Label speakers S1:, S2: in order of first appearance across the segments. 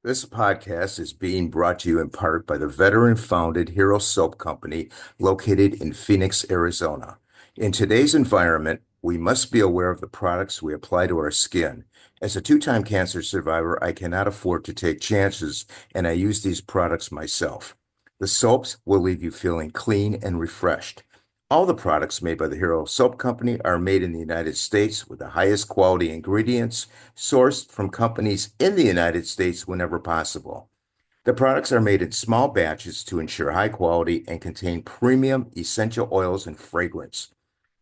S1: This podcast is being brought to you in part by the veteran-founded Hero Soap Company located in Phoenix, Arizona. In today's environment, we must be aware of the products we apply to our skin. As a two-time cancer survivor, I cannot afford to take chances, and I use these products myself. The soaps will leave you feeling clean and refreshed. All the products made by the Hero Soap Company are made in the United States with the highest quality ingredients sourced from companies in the United States whenever possible. The products are made in small batches to ensure high quality and contain premium essential oils and fragrance.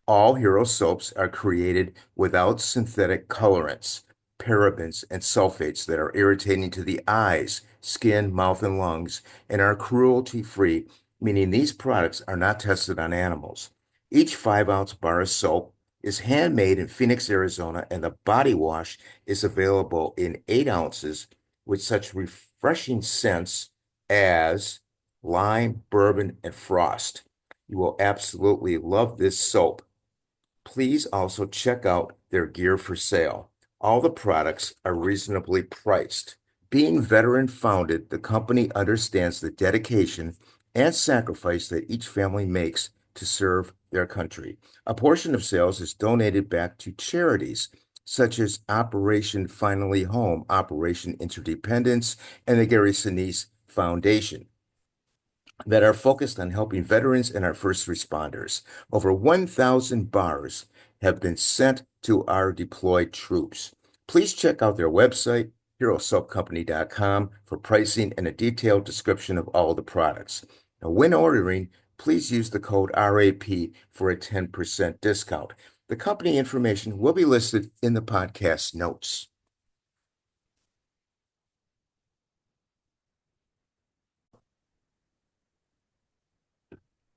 S1: All hero soaps are created without synthetic colorants, parabens, and sulfates that are irritating to the eyes, skin, mouth, and lungs, and are cruelty-free, meaning these products are not tested on animals. Each 5-ounce bar of soap is handmade in Phoenix, Arizona, and the body wash is available in 8 ounces with such refreshing scents as lime, bourbon, and frost. You will absolutely love this soap. Please also check out their gear for sale. All the products are reasonably priced. Being veteran founded, the company understands the dedication and sacrifice that each family makes to serve their country. A portion of sales is donated back to charities such as Operation Finally Home, Operation Interdependence, and the Gary Sinise Foundation that are focused on helping veterans and our first responders. Over 1,000 bars have been sent to our deployed troops. Please check out their website, herosoapcompany.com, for pricing and a detailed description of all the products. Now, when ordering, please use the code RAP for a 10% discount. The company information will be listed in the podcast notes.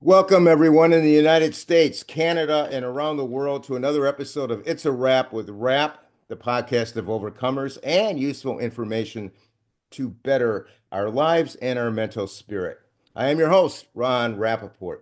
S1: Welcome, everyone in the United States, Canada, and around the world to another episode of It's a Wrap with Rap, the podcast of overcomers and useful information to better our lives and our mental spirit. I am your host, Ron Rappaport.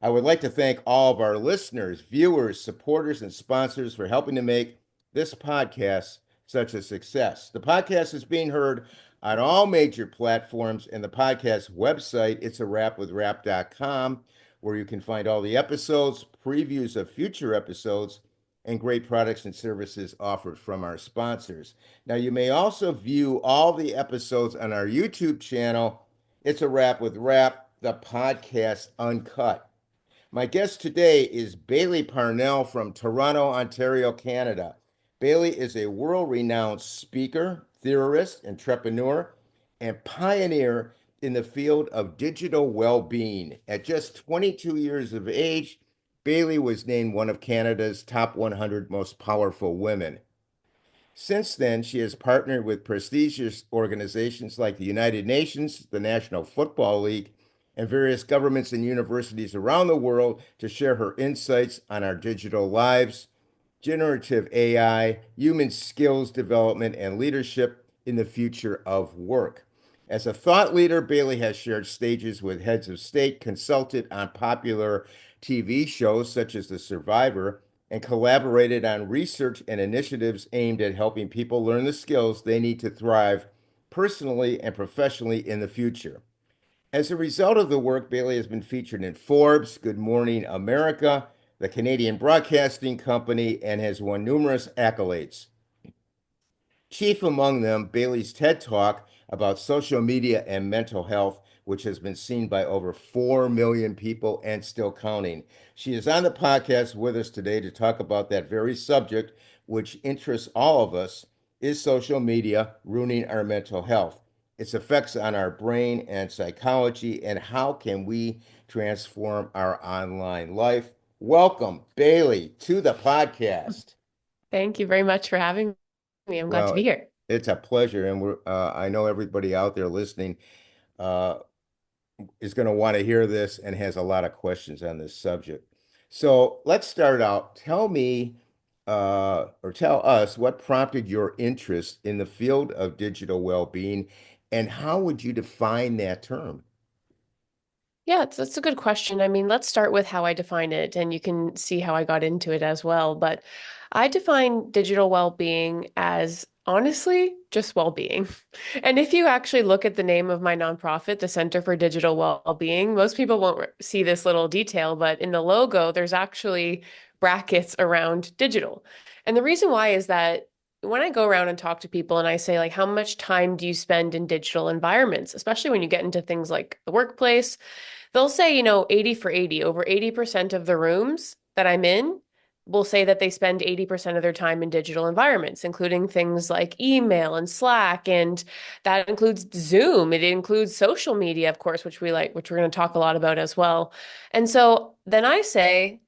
S1: I would like to thank all of our listeners, viewers, supporters, and sponsors for helping to make this podcast such a success. The podcast is being heard on all major platforms and the podcast website, it's a wrap with rap.com, where you can find all the episodes, previews of future episodes, and great products and services offered from our sponsors. Now, you may also view all the episodes on our YouTube channel, It's a Wrap with Rap, the podcast uncut. My guest today is Bailey Parnell from Toronto, Ontario, Canada. Bailey is a world-renowned speaker, theorist, entrepreneur, and pioneer in the field of digital well-being. At just 22 years of age, Bailey was named one of Canada's top 100 most powerful women. Since then, she has partnered with prestigious organizations like the United Nations, the National Football League, and various governments and universities around the world to share her insights on our digital lives, generative AI, human skills development, and leadership in the future of work. As a thought leader, Bailey has shared stages with heads of state, consulted on popular TV shows such as The Survivor, and collaborated on research and initiatives aimed at helping people learn the skills they need to thrive personally and professionally in the future. As a result of the work, Bailey has been featured in Forbes, Good Morning America, the Canadian Broadcasting Company, and has won numerous accolades. Chief among them, Bailey's TED Talk about social media and mental health, which has been seen by over 4 million people and still counting. She is on the podcast with us today to talk about that very subject, which interests all of us. Is social media ruining our mental health? Its effects on our brain and psychology, and how can we transform our online life? Welcome, Bailey, to the podcast.
S2: Thank you very much for having me. I'm glad to
S1: Well,
S2: be here.
S1: it's a pleasure, and I know everybody out there listening uh, is going to want to hear this and has a lot of questions on this subject. So let's start out. Tell me, or tell us, what prompted your interest in the field of digital well-being, and how would you define that term?
S2: Yeah, that's a good question. I mean, let's start with how I define it, and you can see how I got into it as well. But I define digital well-being as honestly just well-being. And if you actually look at the name of my nonprofit, the Center for Digital Well-being, most people won't see this little detail, but in the logo, there's actually brackets around digital. And the reason why is that when I go around and talk to people and I say, like, how much time do you spend in digital environments, especially when you get into things like the workplace? They'll say, 80 for 80. Over 80% of the rooms that I'm in will say that they spend 80% of their time in digital environments, including things like email and Slack. And that includes Zoom. It includes social media, of course, which we like, which we're going to talk a lot about as well. And so then I say,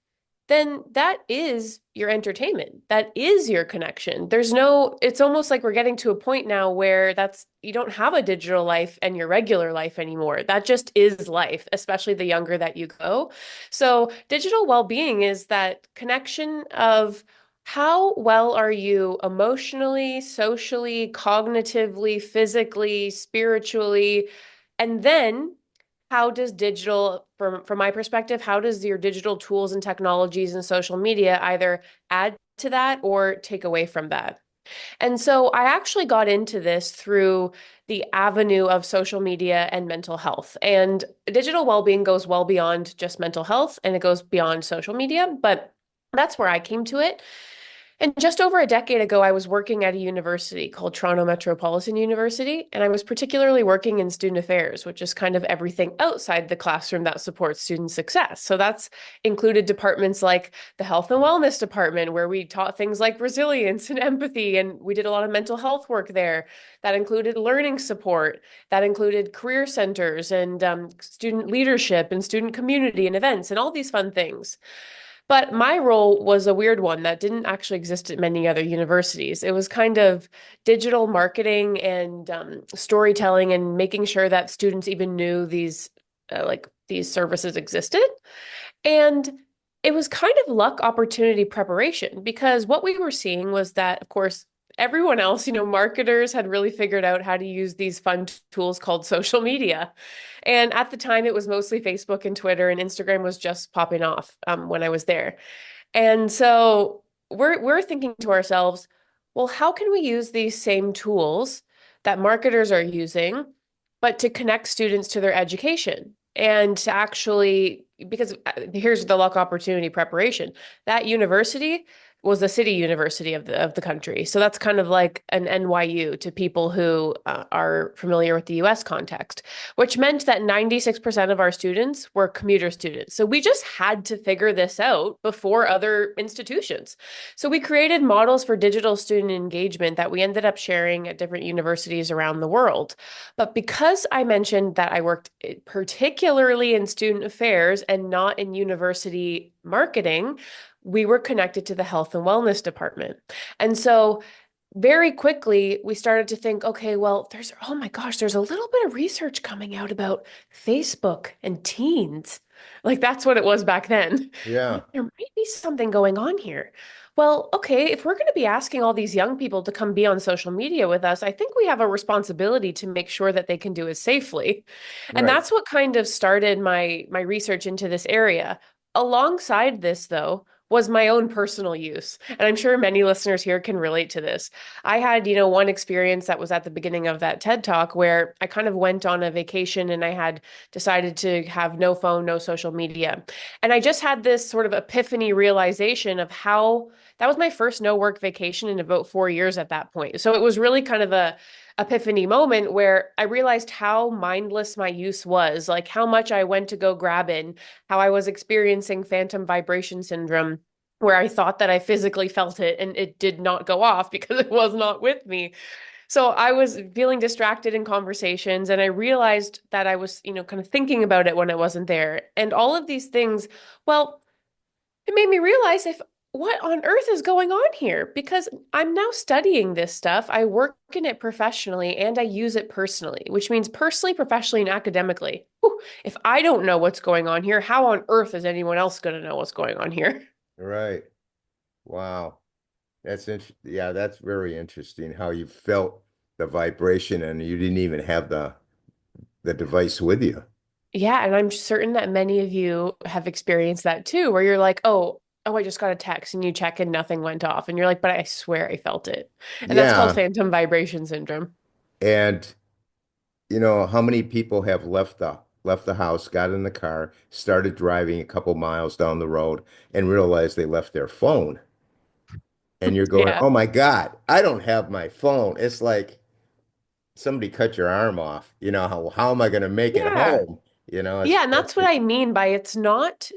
S2: then that is your entertainment. That is your connection. It's almost like we're getting to a point now where you don't have a digital life and your regular life anymore. That just is life, especially the younger that you go. So, digital well being is that connection of how well are you emotionally, socially, cognitively, physically, spiritually, and then how does from my perspective, how does your digital tools and technologies and social media either add to that or take away from that? And so I actually got into this through the avenue of social media and mental health. And digital well-being goes well beyond just mental health and it goes beyond social media, but that's where I came to it. And just over a decade ago, I was working at a university called Toronto Metropolitan University, and I was particularly working in student affairs, which is kind of everything outside the classroom that supports student success. So that's included departments like the health and wellness department, where we taught things like resilience and empathy, and we did a lot of mental health work there. That included learning support, that included career centers and student leadership and student community and events and all these fun things. But my role was a weird one that didn't actually exist at many other universities. It was kind of digital marketing and storytelling and making sure that students even knew these services existed. And it was kind of luck opportunity preparation because what we were seeing was that, of course, everyone else, marketers had really figured out how to use these fun tools called social media. And at the time, it was mostly Facebook and Twitter, and Instagram was just popping off when I was there. And so we're thinking to ourselves, well, how can we use these same tools that marketers are using, but to connect students to their education and to actually, because here's the luck opportunity preparation. That university was the city university of the country. So that's kind of like an NYU to people who are familiar with the US context, which meant that 96% of our students were commuter students. So we just had to figure this out before other institutions. So we created models for digital student engagement that we ended up sharing at different universities around the world. But because I mentioned that I worked particularly in student affairs and not in university marketing, we were connected to the health and wellness department. And so very quickly we started to think, okay, well, oh my gosh, there's a little bit of research coming out about Facebook and teens. Like that's what it was back then.
S1: Yeah,
S2: Like there might be something going on here. Well, okay, if we're going to be asking all these young people to come be on social media with us, I think we have a responsibility to make sure that they can do it safely. And
S1: right.
S2: that's what kind of started my research into this area. Alongside this, though, was my own personal use. And I'm sure many listeners here can relate to this. I had, one experience that was at the beginning of that TED Talk where I kind of went on a vacation and I had decided to have no phone, no social media. And I just had this sort of epiphany realization of how that was my first no work vacation in about 4 years at that point. So it was really kind of a epiphany moment where I realized how mindless my use was, like how much I went to go grab in, how I was experiencing phantom vibration syndrome, where I thought that I physically felt it and it did not go off because it was not with me. So I was feeling distracted in conversations and I realized that I was, kind of thinking about it when I wasn't there. And all of these things, well, it made me realize if what on earth is going on here? Because I'm now studying this stuff. I work in it professionally and I use it personally, which means personally, professionally, and academically. Whew, if I don't know what's going on here, how on earth is anyone else going to know what's going on here?
S1: Right. Wow. That's interesting. Yeah, that's very interesting how you felt the vibration and you didn't even have the device with you.
S2: Yeah, and I'm certain that many of you have experienced that too, where you're like, oh, I just got a text and you check and nothing went off. And you're like, but I swear I felt it. And that's called
S1: Yeah.
S2: phantom vibration syndrome.
S1: And how many people have left the house, got in the car, started driving a couple miles down the road, and realized they left their phone. And you're going,
S2: Yeah.
S1: "Oh my God, I don't have my phone." It's like somebody cut your arm off. How am I going to make it
S2: Yeah.
S1: home? It's
S2: Yeah, and that's what I mean by it's not,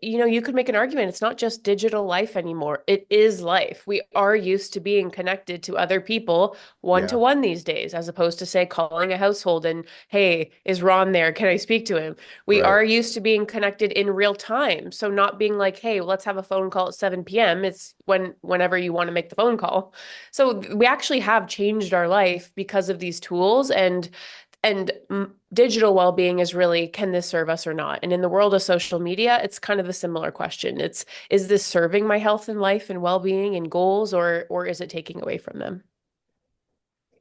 S2: you could make an argument. It's not just digital life anymore. It is life. We are used to being connected to other people one to
S1: yeah,
S2: one these days, as opposed to, say, calling a household and, hey, is Ron there? Can I speak to him? We
S1: right.
S2: are used to being connected in real time. So not being like, hey, let's have a phone call at 7 p.m. It's whenever you want to make the phone call. So we actually have changed our life because of these tools and digital well-being is really, can this serve us or not? And in the world of social media, it's kind of a similar question. It's, is this serving my health and life and well-being and goals, or is it taking away from them?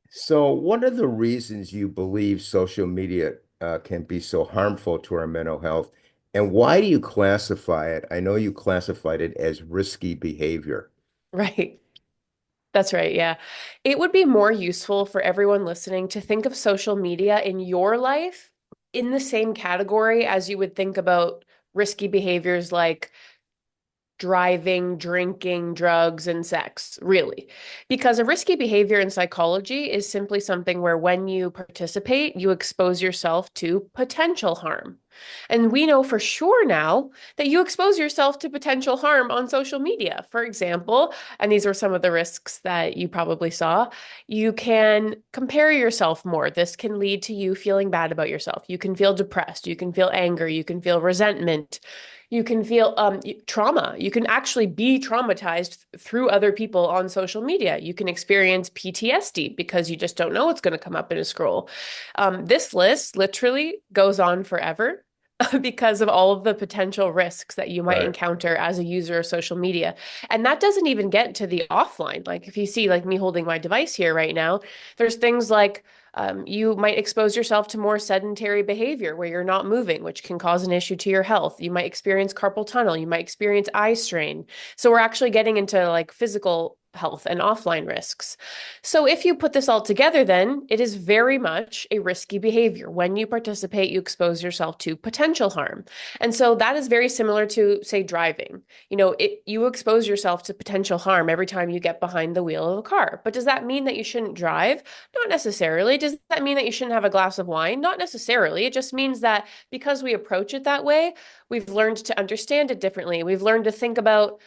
S1: So, what are the reasons you believe social media can be so harmful to our mental health? And why do you classify it? I know you classified it as risky behavior.
S2: Right. That's right. Yeah. It would be more useful for everyone listening to think of social media in your life in the same category as you would think about risky behaviors like driving, drinking, drugs, and sex, really. Because a risky behavior in psychology is simply something where when you participate, you expose yourself to potential harm. And we know for sure now that you expose yourself to potential harm on social media. For example, and these are some of the risks that you probably saw, you can compare yourself more. This can lead to you feeling bad about yourself. You can feel depressed. You can feel anger. You can feel resentment. You can feel trauma. You can actually be traumatized through other people on social media. You can experience PTSD because you just don't know what's going to come up in a scroll. This list literally goes on forever because of all of the potential risks that you might
S1: Right.
S2: encounter as a user of social media. And that doesn't even get to the offline. Like if you see like me holding my device here right now, there's things like you might expose yourself to more sedentary behavior where you're not moving, which can cause an issue to your health. You might experience carpal tunnel. You might experience eye strain. So we're actually getting into like physical health and offline risks. So if you put this all together, then it is very much a risky behavior. When you participate, you expose yourself to potential harm. And so that is very similar to, say, driving. You expose yourself to potential harm every time you get behind the wheel of a car. But does that mean that you shouldn't drive? Not necessarily. Does that mean that you shouldn't have a glass of wine? Not necessarily. It just means that because we approach it that way, we've learned to understand it differently. We've learned to think about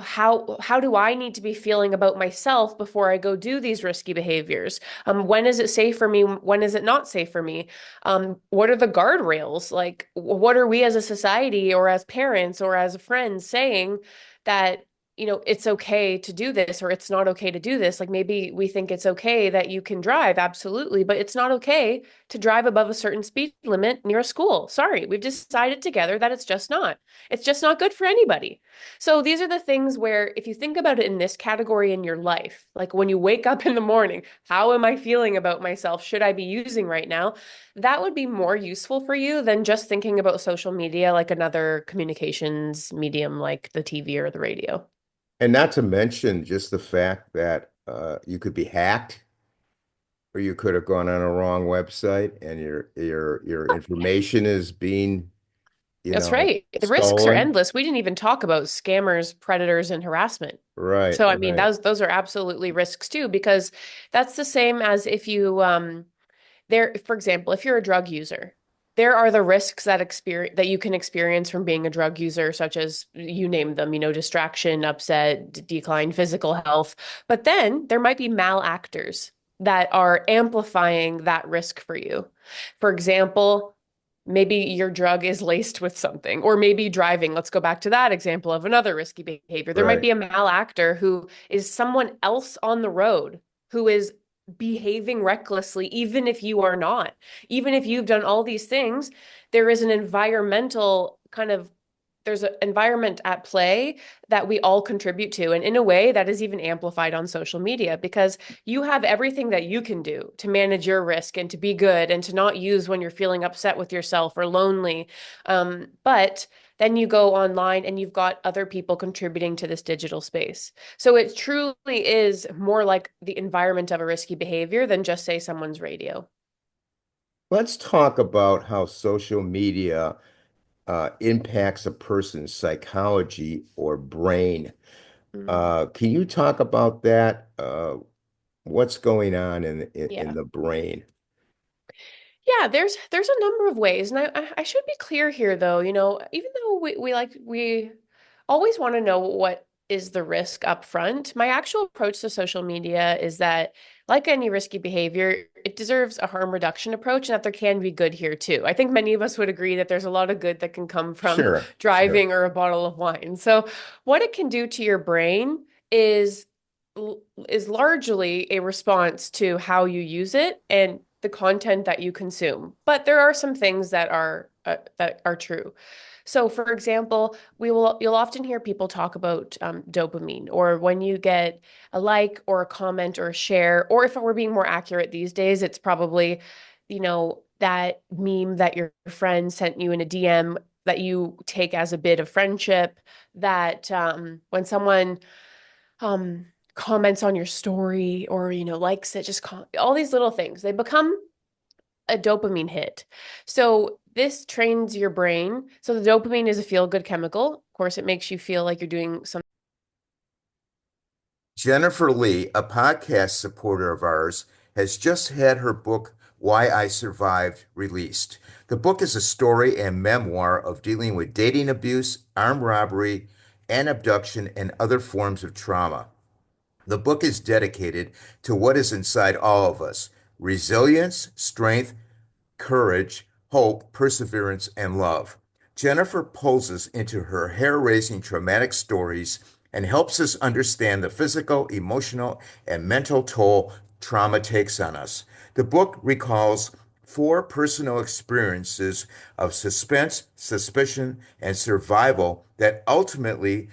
S2: how do I need to be feeling about myself before I go do these risky behaviors? When is it safe for me? When is it not safe for me? What are the guardrails? Like, what are we as a society or as parents or as friends saying that it's okay to do this or it's not okay to do this. Like maybe we think it's okay that you can drive, absolutely, but it's not okay to drive above a certain speed limit near a school. Sorry, we've decided together that it's just not. It's just not good for anybody. So these are the things where if you think about it in this category in your life, like when you wake up in the morning, how am I feeling about myself? Should I be using right now? That would be more useful for you than just thinking about social media like another communications medium like the TV or the radio.
S1: And not to mention just the fact that you could be hacked, or you could have gone on a wrong website and your information is being,
S2: That's right. The risks are
S1: stolen.
S2: endless. We didn't even talk about scammers, predators, and harassment.
S1: Right,
S2: So, I mean,
S1: right,
S2: those are absolutely risks too, because that's the same as if you there, for example, if you're a drug user, there are the risks that you can experience from being a drug user, such as you name them, distraction, upset, decline, physical health. But then there might be malactors that are amplifying that risk for you. For example, maybe your drug is laced with something, or maybe driving. Let's go back to that example of another risky behavior. There might
S1: right.
S2: be a malactor who is someone else on the road who is behaving recklessly, even if you are not. Even if you've done all these things, there is an environmental kind of there's an environment at play that we all contribute to. And in a way, that is even amplified on social media because you have everything that you can do to manage your risk and to be good and to not use when you're feeling upset with yourself or lonely. But then you go online and you've got other people contributing to this digital space. So it truly is more like the environment of a risky behavior than just, say, someone's radio.
S1: Let's talk about how social media impacts a person's psychology or brain.
S2: Mm,
S1: Can you talk about that? What's going on in
S2: yeah.
S1: the brain?
S2: Yeah, there's a number of ways, and I should be clear here though, even though we always want to know what is the risk up front, my actual approach to social media is that, like any risky behavior, it deserves a harm reduction approach, and that there can be good here too. I think many of us would agree that there's a lot of good that can come from
S1: Sure, sure.
S2: driving or a bottle of wine. So, what it can do to your brain is is largely a response to how you use it and the content that you consume. But there are some things that are true. So, for example, you'll often hear people talk about dopamine, or when you get a like or a comment or a share, or if we're being more accurate these days, it's probably, that meme that your friend sent you in a DM that you take as a bit of friendship. That when someone um comments on your story or likes it, all these little things, they become a dopamine hit. So this trains your brain. So the dopamine is a feel good chemical. Of course, it makes you feel like you're doing something.
S1: Jennifer Lee, a podcast supporter of ours, has just had her book, Why I Survived, released. The book is a story and memoir of dealing with dating abuse, armed robbery, and abduction and other forms of trauma. The book is dedicated to what is inside all of us: resilience, strength, courage, hope, perseverance, and love. Jennifer pulls us into her hair-raising traumatic stories and helps us understand the physical, emotional, and mental toll trauma takes on us. The book recalls four personal experiences of suspense, suspicion, and survival that ultimately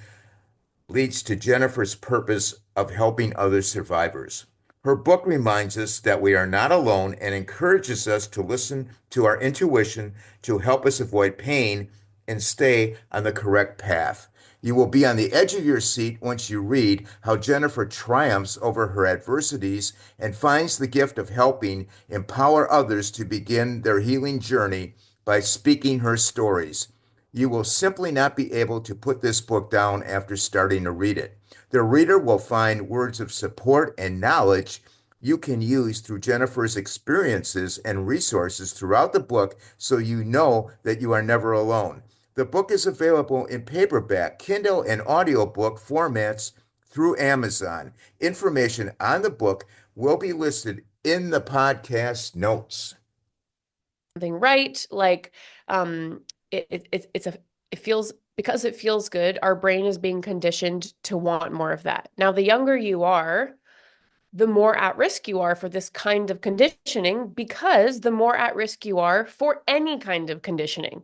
S1: leads to Jennifer's purpose of helping other survivors. Her book reminds us that we are not alone and encourages us to listen to our intuition to help us avoid pain and stay on the correct path. You will be on the edge of your seat once you read how Jennifer triumphs over her adversities and finds the gift of helping empower others to begin their healing journey by speaking her stories. You will simply not be able to put this book down after starting to read it. The reader will find words of support and knowledge you can use through Jennifer's experiences and resources throughout the book so you know that you are never alone. The book is available in paperback, Kindle, and audiobook formats through Amazon. Information on the book will be listed in the podcast notes.
S2: Right. Like it feels, because it feels good, our brain is being conditioned to want more of that. Now, the younger you are, the more at risk you are for this kind of conditioning, because the more at risk you are for any kind of conditioning.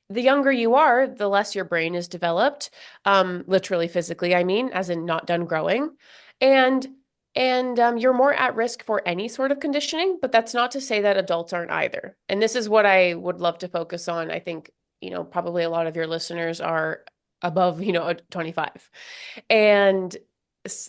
S2: The younger you are, the less your brain is developed, literally, physically, I mean, as in not done growing. And you're more at risk for any sort of conditioning, but that's not to say that adults aren't either. And this is what I would love to focus on. I think, probably a lot of your listeners are above, 25. And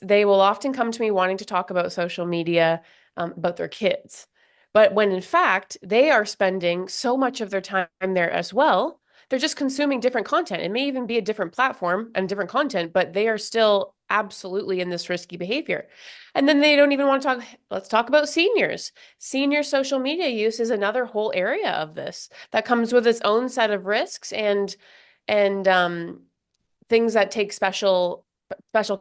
S2: they will often come to me wanting to talk about social media, about their kids. But when in fact, they are spending so much of their time there as well. They're just consuming different content. It may even be a different platform and different content, but they are still absolutely in this risky behavior. And then they don't even want to talk. Let's talk about seniors. Senior social media use is another whole area of this that comes with its own set of risks and things that take special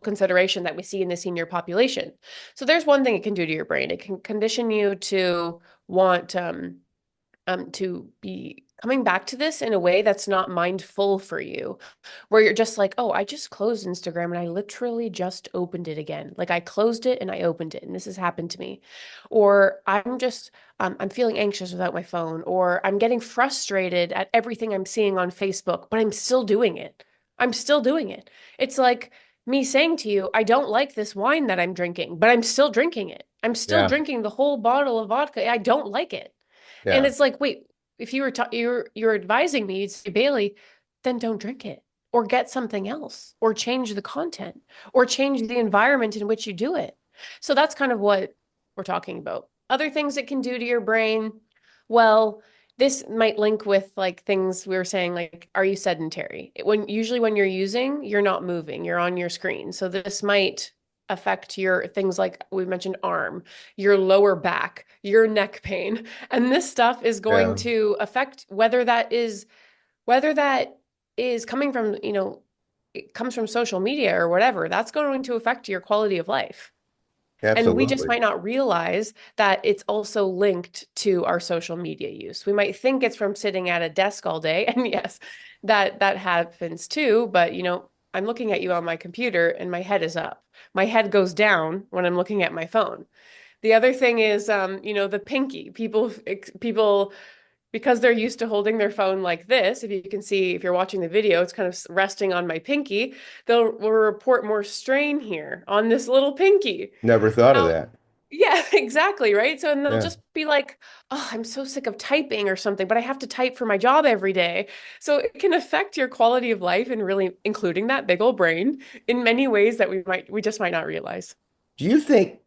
S2: consideration that we see in the senior population. So there's one thing it can do to your brain. It can condition you to want to be coming back to this in a way that's not mindful for you, where you're just like, oh, I just closed Instagram and I literally just opened it again. Like I closed it and I opened it, and this has happened to me. Or I'm feeling anxious without my phone, or I'm getting frustrated at everything I'm seeing on Facebook, but I'm still doing it. I'm still doing it. It's like me saying to you, I don't like this wine that I'm drinking, but I'm still drinking it. I'm still
S1: Yeah.
S2: drinking the whole bottle of vodka. I don't like it. And
S1: Yeah.
S2: it's like, wait, if you were you're advising me, you'd say, Bailey, then don't drink it, or get something else, or change the content, or change the environment in which you do it. So that's kind of what we're talking about. Other things it can do to your brain. Well, this might link with like things we were saying, like, are you sedentary? When you're using, you're not moving, you're on your screen. So this might affect your things like we mentioned arm, your lower back, your neck pain. And this stuff is going
S1: Yeah.
S2: to affect whether that is coming from, it comes from social media or whatever, that's going to affect your quality of life. And we just
S1: Absolutely.
S2: might not realize that it's also linked to our social media use. We might think it's from sitting at a desk all day. And yes, that happens too. But, I'm looking at you on my computer and my head is up. My head goes down when I'm looking at my phone. The other thing is, the pinky. People because they're used to holding their phone like this, if you can see, if you're watching the video, it's kind of resting on my pinky, will report more strain here on this little pinky.
S1: Never thought of
S2: Now,
S1: that.
S2: yeah, exactly, right? So, and they'll
S1: Yeah.
S2: just be like, oh, I'm so sick of typing or something, but I have to type for my job every day. So it can affect your quality of life and really including that big old brain in many ways that we just might not realize.
S1: Do you think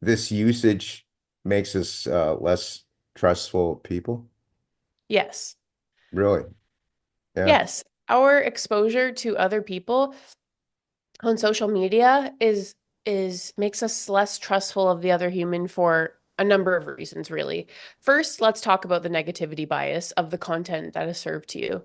S1: this usage makes us less trustful people?
S2: Yes.
S1: Really? Yeah.
S2: Yes. Our exposure to other people on social media is makes us less trustful of the other human for a number of reasons, really. First, let's talk about the negativity bias of the content that is served to you.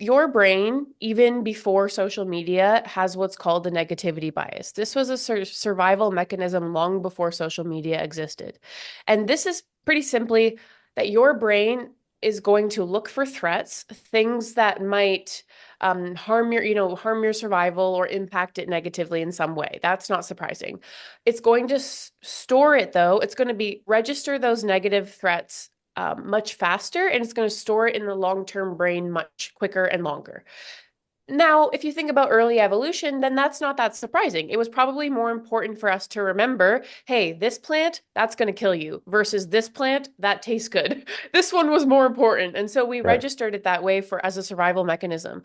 S2: Your brain, even before social media, has what's called the negativity bias. This was a survival mechanism long before social media existed. And this is pretty simply that your brain is going to look for threats, things that might harm your survival or impact it negatively in some way. That's not surprising. It's going to store it though. It's going to be register those negative threats much faster, and it's going to store it in the long-term brain much quicker and longer. Now, if you think about early evolution, then that's not that surprising. It was probably more important for us to remember, hey, this plant, that's going to kill you, versus this plant, that tastes good. This one was more important. And so we
S1: Right.
S2: registered it that way for as a survival mechanism.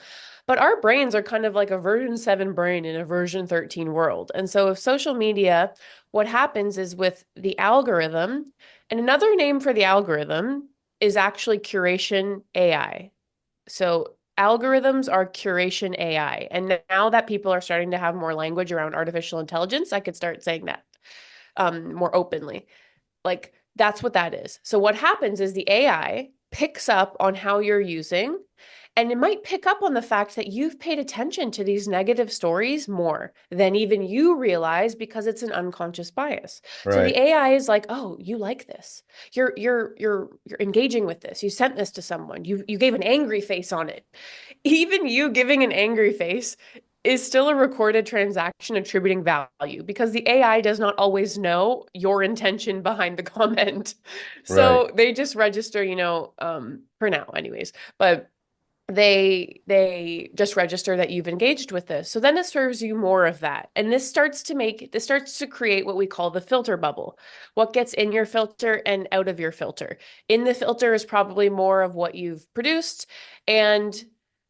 S2: But our brains are kind of like a version 7 brain in a version 13 world. And so if social media, what happens is with the algorithm, and another name for the algorithm is actually curation AI. So algorithms are curation AI. And now that people are starting to have more language around artificial intelligence, I could start saying that more openly. Like that's what that is. So what happens is the AI picks up on how you're using, and it might pick up on the fact that you've paid attention to these negative stories more than even you realize because it's an unconscious bias. So the
S1: Right.
S2: AI is like, "Oh, you like this. You're engaging with this. You sent this to someone. You gave an angry face on it." Even you giving an angry face is still a recorded transaction attributing value because the AI does not always know your intention behind the comment.
S1: Right.
S2: So they just register, for now anyways. But they just register that you've engaged with this. So then it serves you more of that. And this starts to create what we call the filter bubble. What gets in your filter and out of your filter. In the filter is probably more of what you've produced. And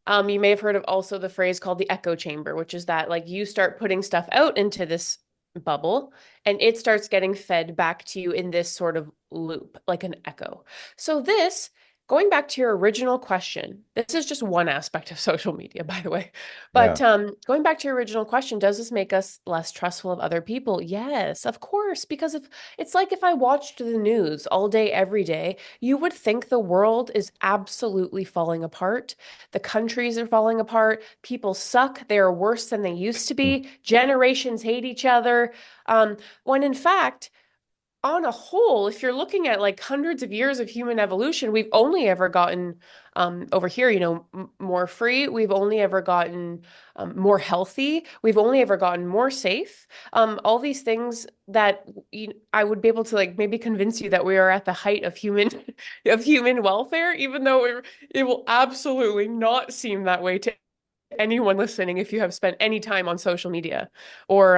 S2: you may have heard of also the phrase called the echo chamber, which is that like you start putting stuff out into this bubble and it starts getting fed back to you in this sort of loop, like an echo. So this going back to your original question, this is just one aspect of social media, by the way.
S1: Yeah.
S2: But going back to your original question, does this make us less trustful of other people? Yes, of course. Because if it's like if I watched the news all day, every day, you would think the world is absolutely falling apart. The countries are falling apart. People suck. They are worse than they used to be. Generations hate each other. When in fact, on a whole, if you're looking at like hundreds of years of human evolution, we've only ever gotten over here, more free. We've only ever gotten more healthy. We've only ever gotten more safe. All these things that I would be able to like maybe convince you that we are at the height of human of human welfare, even though it will absolutely not seem that way to anyone listening if you have spent any time on social media or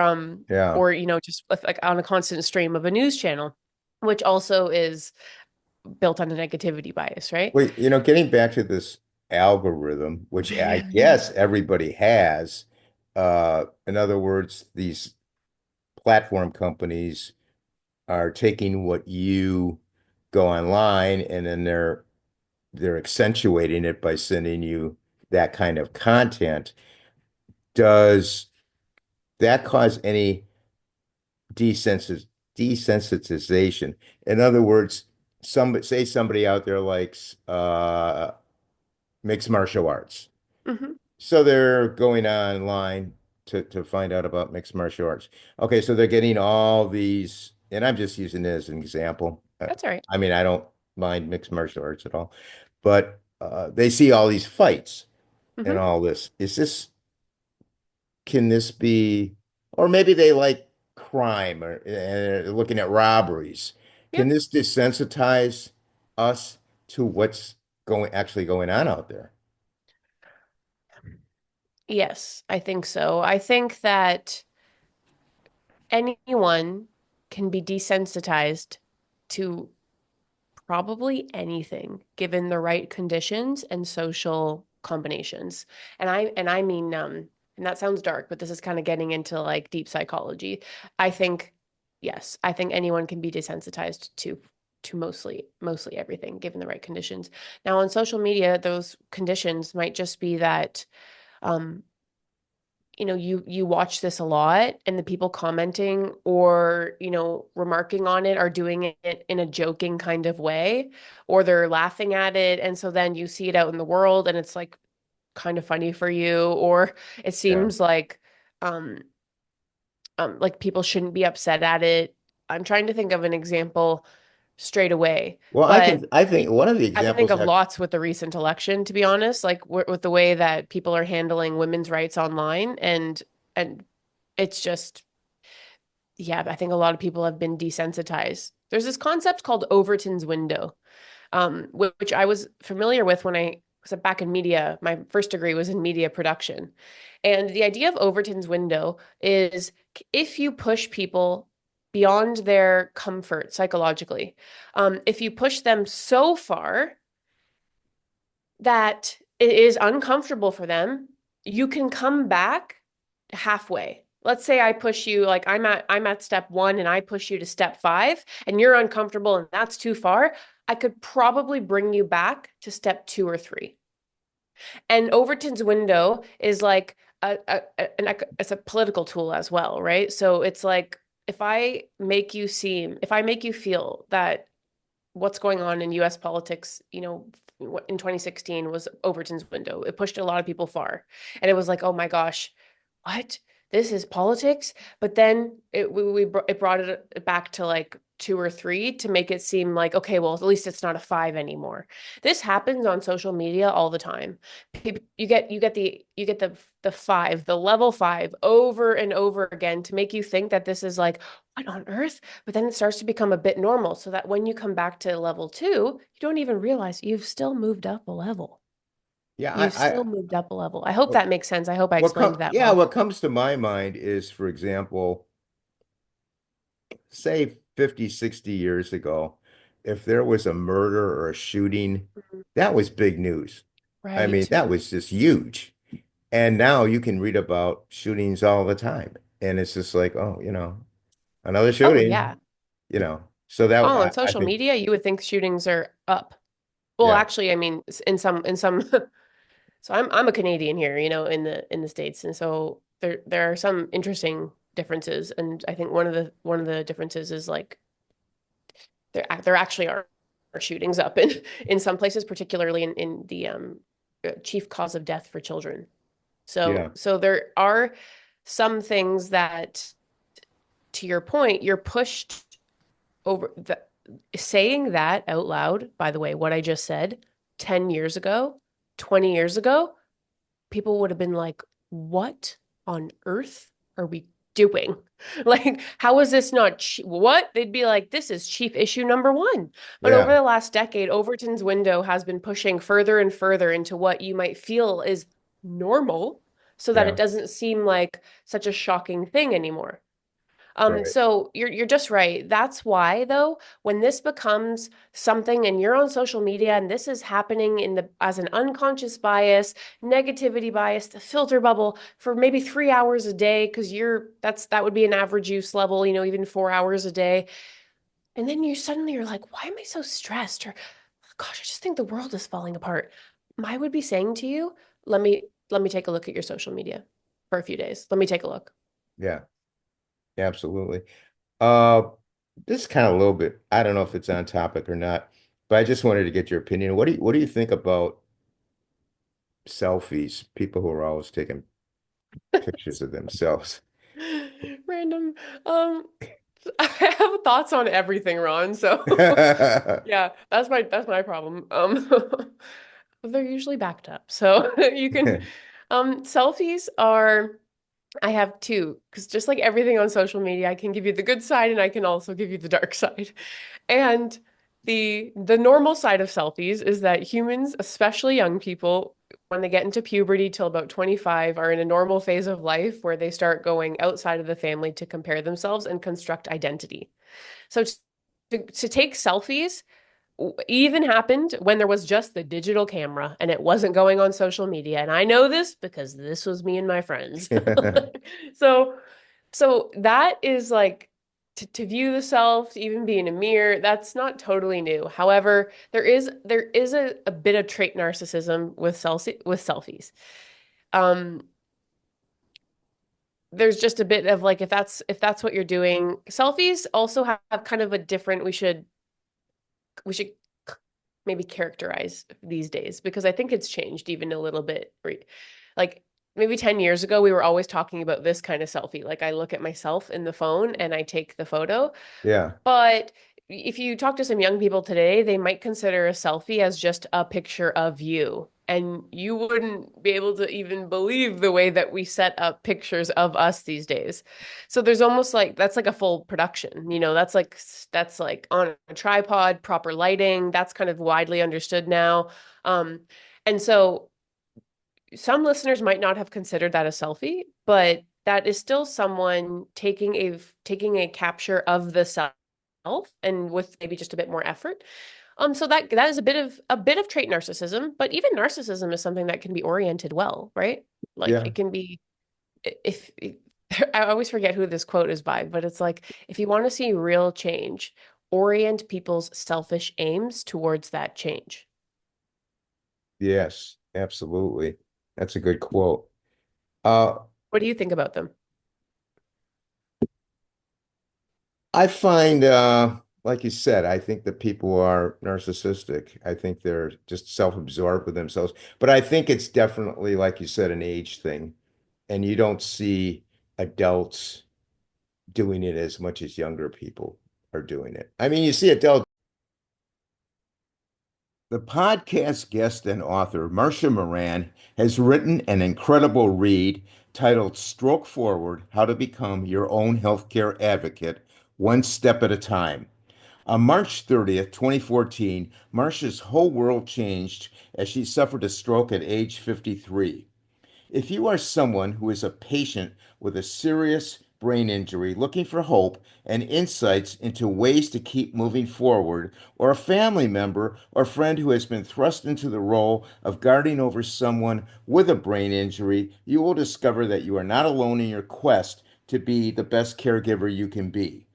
S1: Yeah.
S2: just like on a constant stream of a news channel, which also is built on a negativity bias, right?
S1: Wait, getting back to this algorithm, which I
S2: Yeah, yeah.
S1: guess everybody has, in other words, these platform companies are taking what you go online and then they're accentuating it by sending you that kind of content. Does that cause any desensitization? In other words, somebody out there likes mixed martial arts.
S2: Hmm.
S1: So they're going online to find out about mixed martial arts. Okay, so they're getting all these, and I'm just using it as an example.
S2: That's all right.
S1: I mean, I don't mind mixed martial arts at all, but they see all these fights and
S2: Hmm.
S1: all this. Can this be, or maybe they like crime or looking at robberies.
S2: Yeah.
S1: Can this desensitize us to what's actually going on out there?
S2: Yes, I think so. I think that anyone can be desensitized to probably anything given the right conditions and social combinations. And I mean and that sounds dark, but this is kind of getting into like deep psychology. I think yes, I think anyone can be desensitized to mostly everything given the right conditions. Now on social media, those conditions might just be that um you watch this a lot and the people commenting or remarking on it are doing it in a joking kind of way, or they're laughing at it, and so then you see it out in the world and it's like kind of funny for you, or it
S1: Yeah.
S2: seems um like people shouldn't be upset at it. I'm trying to think of an example straight away,
S1: Well,
S2: but
S1: I think one of the
S2: I can think
S1: examples
S2: of
S1: that,
S2: lots with the recent election, to be honest, like with the way that people are handling women's rights online, and it's just, yeah, I think a lot of people have been desensitized. There's this concept called Overton's window, which I was familiar with when I was back in media. My first degree was in media production. And the idea of Overton's window is if you push people beyond their comfort psychologically, if you push them so far that it is uncomfortable for them, you can come back halfway. Let's say I push you, like I'm at step 1 and I push you to step 5 and you're uncomfortable and that's too far. I could probably bring you back to step 2 or 3. And Overton's window is like it's a political tool as well, right? So it's like if I make you feel that what's going on in US politics, in 2016 was Overton's window. It pushed a lot of people far. And it was like, oh my gosh, what? This is politics? But then it brought it back to like 2 or 3 to make it seem like, okay, well, at least it's not a 5 anymore. This happens on social media all the time. You get the 5, the level 5 over and over again to make you think that this is like, what on earth? But then it starts to become a bit normal so that when you come back to level 2, you don't even realize you've still moved up a level.
S1: yeah,
S2: You've still moved up a level. I hope that makes sense. I hope I explained that well.
S1: what comes to my mind is, for example, say 50, 60 years ago, if there was a murder or a shooting,
S2: Mhm.
S1: that was big news. I mean,
S2: Right.
S1: that was just huge. And now you can read about shootings all the time. And it's just like, oh, another
S2: Oh,
S1: shooting,
S2: yeah.
S1: So that
S2: Oh, on
S1: I
S2: social
S1: think,
S2: media, you would think shootings are up. Well,
S1: yeah,
S2: actually, I mean, in some so I'm a Canadian here, in the States, and so there are some interesting differences, and I think one of the differences is like there actually are shootings up in some places, particularly in the chief cause of death for children. So
S1: yeah.
S2: so there are some things that, to your point, you're pushed. over the saying that out loud, by the way, what I just said 10 years ago, 20 years ago, people would have been like, what on earth are we doing? Like, how is this not what? They'd be like, this is chief issue number one. But over
S1: Yeah,
S2: the last decade, Overton's window has been pushing further and further into what you might feel is normal so that it
S1: yeah,
S2: doesn't seem like such a shocking thing anymore.
S1: right.
S2: So you're just right. That's why though, when this becomes something and you're on social media and this is happening in the as an unconscious bias, negativity bias, the filter bubble for maybe 3 hours a day, because that would be an average use level, even 4 hours a day. And then you're like, why am I so stressed? Or gosh, I just think the world is falling apart. I would be saying to you, let me take a look at your social media for a few days. Let me take a look.
S1: Yeah, absolutely. Uh, this is kind of a little bit, I don't know if it's on topic or not, but I just wanted to get your opinion. What do you think about selfies? People who are always taking pictures of themselves.
S2: Random. Um, I have thoughts on everything, Ron. So yeah, that's my problem. They're usually backed up. So you can selfies are I have two, because just like everything on social media, I can give you the good side and I can also give you the dark side. And the normal side of selfies is that humans, especially young people, when they get into puberty till about 25, are in a normal phase of life where they start going outside of the family to compare themselves and construct identity. So to take selfies even happened when there was just the digital camera and it wasn't going on social media. And I know this because this was me and my friends. So so that is like to view the self, to even be in a mirror, that's not totally new. However, there is a bit of trait narcissism with selfies. Um, there's just a bit of like if that's what you're doing. Selfies also have kind of a different we should maybe characterize these days because I think it's changed even a little bit. Like maybe 10 years ago, we were always talking about this kind of selfie. Like I look at myself in the phone and I take the photo.
S1: Yeah,
S2: But if you talk to some young people today, they might consider a selfie as just a picture of you. And you wouldn't be able to even believe the way that we set up pictures of us these days. So there's almost like that's like a full production, that's like on a tripod, proper lighting. That's kind of widely understood now. Um, and so some listeners might not have considered that a selfie, but that is still someone taking a capture of the self and with maybe just a bit more effort. So that is a bit of trait narcissism, but even narcissism is something that can be oriented well, right? Like
S1: yeah,
S2: it can be if I always forget who this quote is by, but it's like if you want to see real change, orient people's selfish aims towards that change.
S1: yes, absolutely. That's a good quote. Uh,
S2: What do you think about them?
S1: I find, like you said, I think that people are narcissistic. I think they're just self-absorbed with themselves. But I think it's definitely, like you said, an age thing. And you don't see adults doing it as much as younger people are doing it. I mean, you see adults. The podcast guest and author, Marcia Moran, has written an incredible read titled Stroke Forward: How to Become Your Own Healthcare Advocate, One Step at a Time. On March 30th, 2014, Marcia's whole world changed as she suffered a stroke at age 53. If you are someone who is a patient with a serious brain injury looking for hope and insights into ways to keep moving forward, or a family member or friend who has been thrust into the role of guarding over someone with a brain injury, you will discover that you are not alone in your quest to be the best caregiver you can be.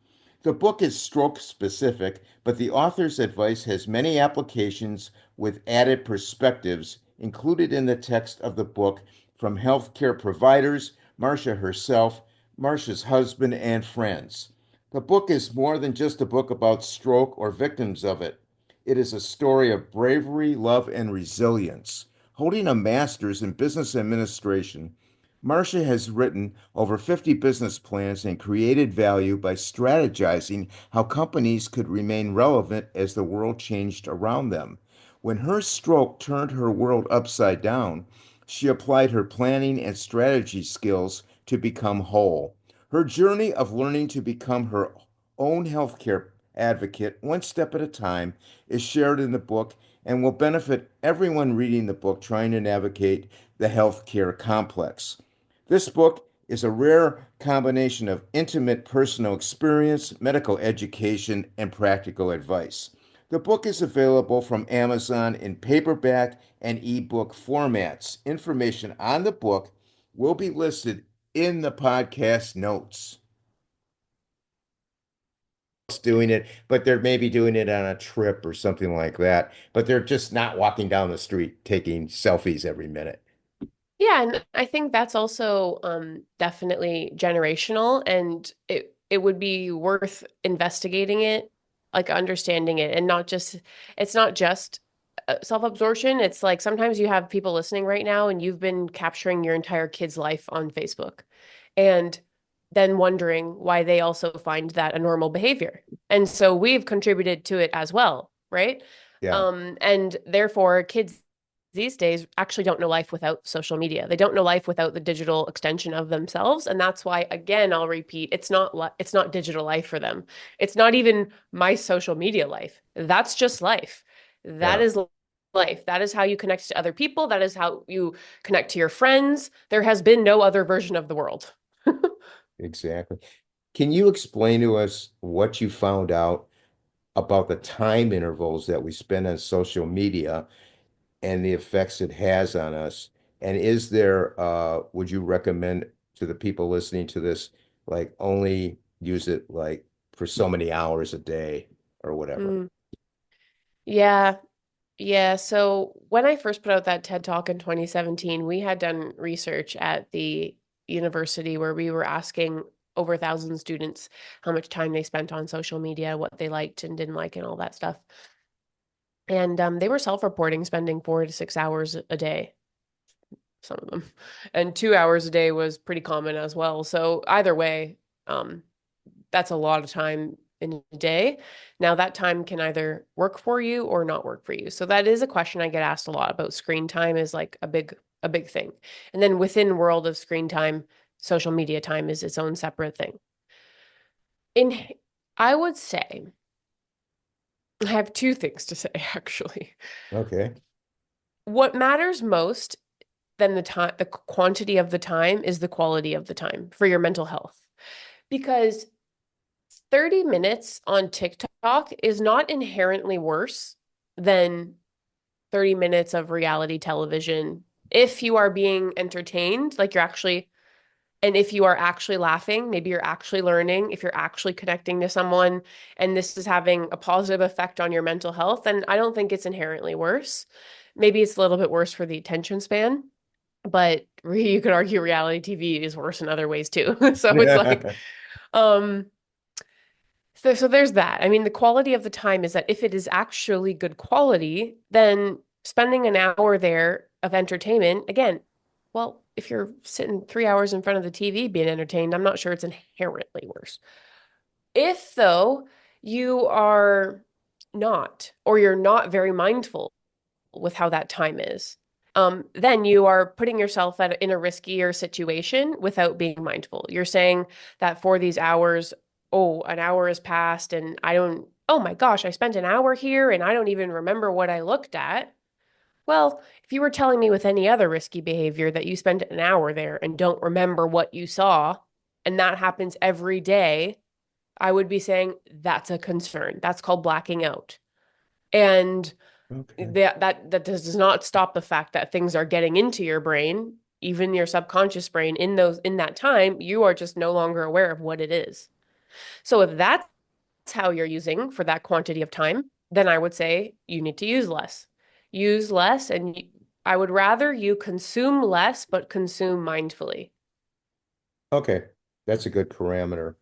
S1: The book is stroke specific, but the author's advice has many applications with added perspectives included in the text of the book from healthcare providers, Marcia herself, Marcia's husband, and friends. The book is more than just a book about stroke or victims of it. It is a story of bravery, love, and resilience. Holding a master's in business administration, Marcia has written over 50 business plans and created value by strategizing how companies could remain relevant as the world changed around them. When her stroke turned her world upside down, she applied her planning and strategy skills to become whole. Her journey of learning to become her own healthcare advocate, one step at a time, is shared in the book and will benefit everyone reading the book trying to navigate the healthcare complex. This book is a rare combination of intimate personal experience, medical education, and practical advice. The book is available from Amazon in paperback and ebook formats. Information on the book will be listed in the podcast notes. It's doing it, but they're maybe doing it on a trip or something like that. But they're just not walking down the street taking selfies every minute.
S2: Yeah, and I think that's also definitely generational, and it would be worth investigating it, like understanding it, and not just it's not just self-absorption. It's like sometimes you have people listening right now, and you've been capturing your entire kid's life on Facebook, and then wondering why they also find that a normal behavior. And so we've contributed to it as well, right?
S1: Yeah,
S2: And therefore, kids these days actually don't know life without social media. They don't know life without the digital extension of themselves, and that's why again I'll repeat, it's not digital life for them. It's not even my social media life. That's just life. That
S1: yeah,
S2: is life. That is how you connect to other people. That is how you connect to your friends. There has been no other version of the world.
S1: exactly. Can you explain to us what you found out about the time intervals that we spend on social media and the effects it has on us? And is there, would you recommend to the people listening to this, like only use it like for so many hours a day or whatever?
S2: Mm, yeah, yeah. So when I first put out that TED Talk in 2017, we had done research at the university where we were asking over 1,000 students how much time they spent on social media, what they liked and didn't like, and all that stuff. And they were self-reporting spending 4 to 6 hours a day, some of them, and 2 hours a day was pretty common as well. So either way, um, that's a lot of time in a day. Now that time can either work for you or not work for you. So that is a question I get asked a lot about screen time is like a big thing. And then within world of screen time, social media time is its own separate thing. In I would say I have two things to say actually.
S1: Okay.
S2: What matters most than the time, the quantity of the time is the quality of the time for your mental health. Because 30 minutes on TikTok is not inherently worse than 30 minutes of reality television. If you are being entertained, like you're actually, and if you are actually laughing, maybe you're actually learning, if you're actually connecting to someone, and this is having a positive effect on your mental health, then I don't think it's inherently worse. Maybe it's a little bit worse for the attention span, but you could argue reality TV is worse in other ways too. So it's like, um, so there's that. I mean, the quality of the time is that if it is actually good quality, then spending an hour there of entertainment, again, well, if you're sitting 3 hours in front of the TV being entertained, I'm not sure it's inherently worse. If, though, you are not, or you're not very mindful with how that time is, then you are putting yourself in a riskier situation without being mindful. You're saying that for these hours, oh, an hour has passed and I don't, oh my gosh, I spent an hour here and I don't even remember what I looked at. Well, if you were telling me with any other risky behavior that you spent an hour there and don't remember what you saw, and that happens every day, I would be saying that's a concern. That's called blacking out. And
S1: Okay.
S2: that does not stop the fact that things are getting into your brain, even your subconscious brain in that time, you are just no longer aware of what it is. So if that's how you're using for that quantity of time, then I would say you need to use less. Use less and I would rather you consume less but consume mindfully.
S1: Okay. That's a good parameter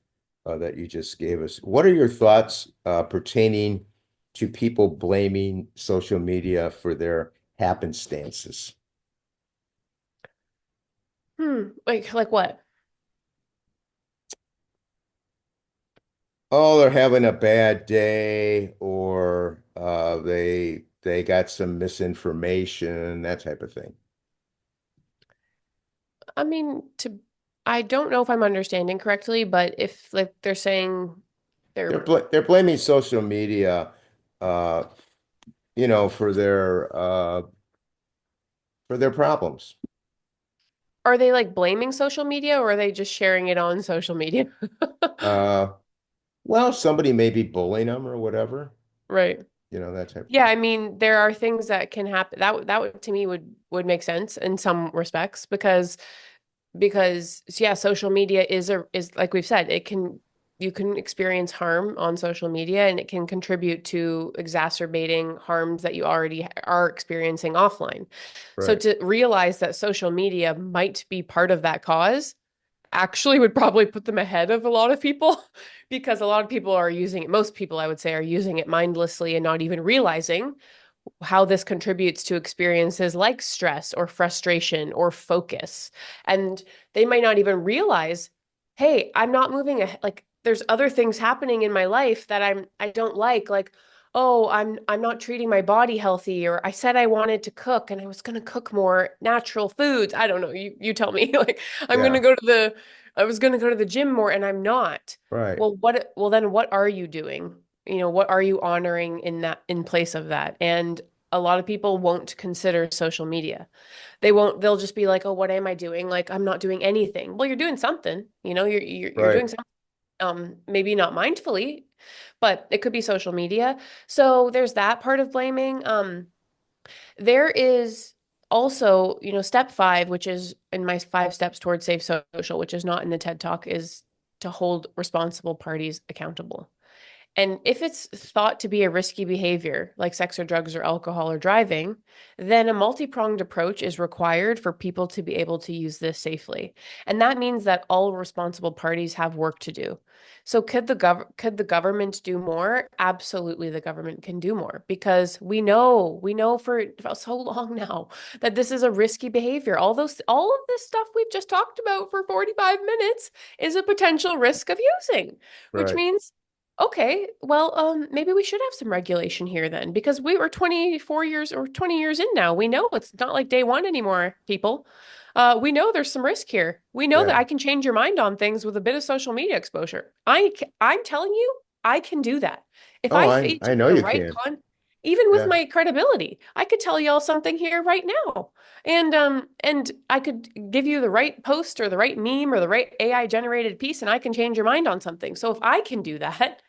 S1: that you just gave us. What are your thoughts pertaining to people blaming social media for their happenstances?
S2: Like what?
S1: Oh, they're having a bad day, or they got some misinformation, that type of thing.
S2: I mean, I don't know if I'm understanding correctly, but if like they're saying they're
S1: They're blaming social media, uh, for their problems.
S2: are they like blaming social media or are they just sharing it on social media?
S1: Uh, well, somebody may be bullying them or whatever,
S2: Right.
S1: that type.
S2: Yeah, I mean, there are things that can happen. To me would make sense in some respects because yeah, social media is like we've said, it can you can experience harm on social media and it can contribute to exacerbating harms that you already are experiencing offline. So
S1: Right,
S2: to realize that social media might be part of that cause actually would probably put them ahead of a lot of people because a lot of people are using it, most people I would say are using it mindlessly and not even realizing how this contributes to experiences like stress or frustration or focus. And they might not even realize, hey, I'm not moving ahead. Like there's other things happening in my life that I don't like, oh, I'm not treating my body healthy, or I said I wanted to cook and I was gonna cook more natural foods. I don't know. You tell me. Like I'm
S1: yeah,
S2: gonna go to the I was gonna go to the gym more and I'm not.
S1: right,
S2: Well then what are you doing? What are you honoring in place of that? And a lot of people won't consider social media. They'll just be like, "Oh, what am I doing? Like I'm not doing anything." Well, you're doing something. You're
S1: right.
S2: doing something maybe not mindfully, but it could be social media. So there's that part of blaming. There is also, step 5, which is in my 5 steps towards safe social, which is not in the TED Talk, is to hold responsible parties accountable. And if it's thought to be a risky behavior, like sex or drugs or alcohol or driving, then a multi-pronged approach is required for people to be able to use this safely. And that means that all responsible parties have work to do. So could the government do more? Absolutely, the government can do more because we know for so long now that this is a risky behavior. All of this stuff we've just talked about for 45 minutes is a potential risk of using, which
S1: Right.
S2: means okay, well, maybe we should have some regulation here then, because we were 24 years or 20 years in now. We know it's not like day one anymore, people. We know there's some risk here. We know that
S1: Yeah.
S2: I can change your mind on things with a bit of social media exposure. I'm telling you, I can do that. If
S1: Oh,
S2: I
S1: I
S2: feed
S1: I
S2: you
S1: know
S2: the
S1: you
S2: right
S1: can.
S2: even with
S1: Yeah.
S2: my credibility, I could tell y'all something here right now. And I could give you the right post or the right meme or the right AI generated piece, and I can change your mind on something. So if I can do that,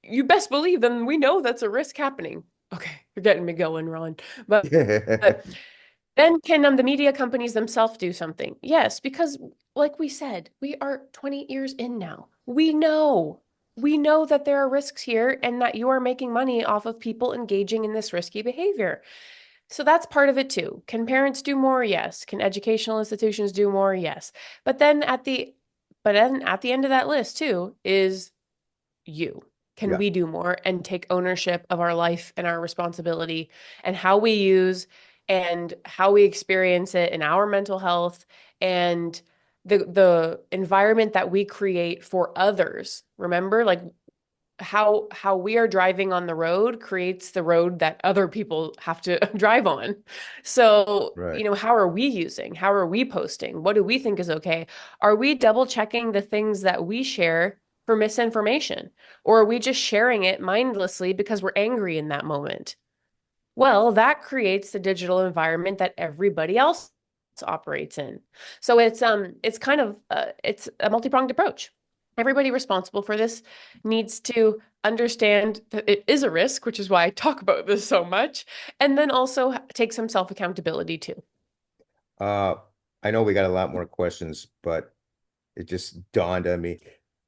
S2: you best believe then we know that's a risk happening. Okay, you're getting me going, Ron. But then can the media companies themselves do something? Yes, because like we said, we are 20 years in now. We know that there are risks here and that you are making money off of people engaging in this risky behavior. So that's part of it too. Can parents do more? Yes. Can educational institutions do more? Yes. But then at the end of that list too is you. Can
S1: Yeah.
S2: we do more and take ownership of our life and our responsibility and how we use and how we experience it in our mental health and the environment that we create for others? Remember, like how we are driving on the road creates the road that other people have to drive on. So,
S1: Right.
S2: how are we using? How are we posting? What do we think is okay? Are we double checking the things that we share for misinformation? Or are we just sharing it mindlessly because we're angry in that moment? Well, that creates the digital environment that everybody else operates in. So it's kind of it's a multi-pronged approach. Everybody responsible for this needs to understand that it is a risk, which is why I talk about this so much, and then also take some self-accountability too.
S1: Uh, I know we got a lot more questions, but it just dawned on me,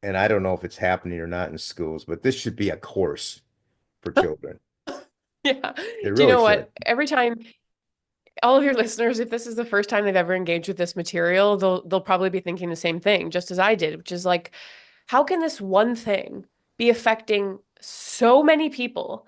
S1: and I don't know if it's happening or not in schools, but this should be a course for children.
S2: Yeah.
S1: It
S2: Do you
S1: really
S2: know
S1: should.
S2: what? Every time all of your listeners, if this is the first time they've ever engaged with this material, they'll probably be thinking the same thing, just as I did, which is like, how can this one thing be affecting so many people?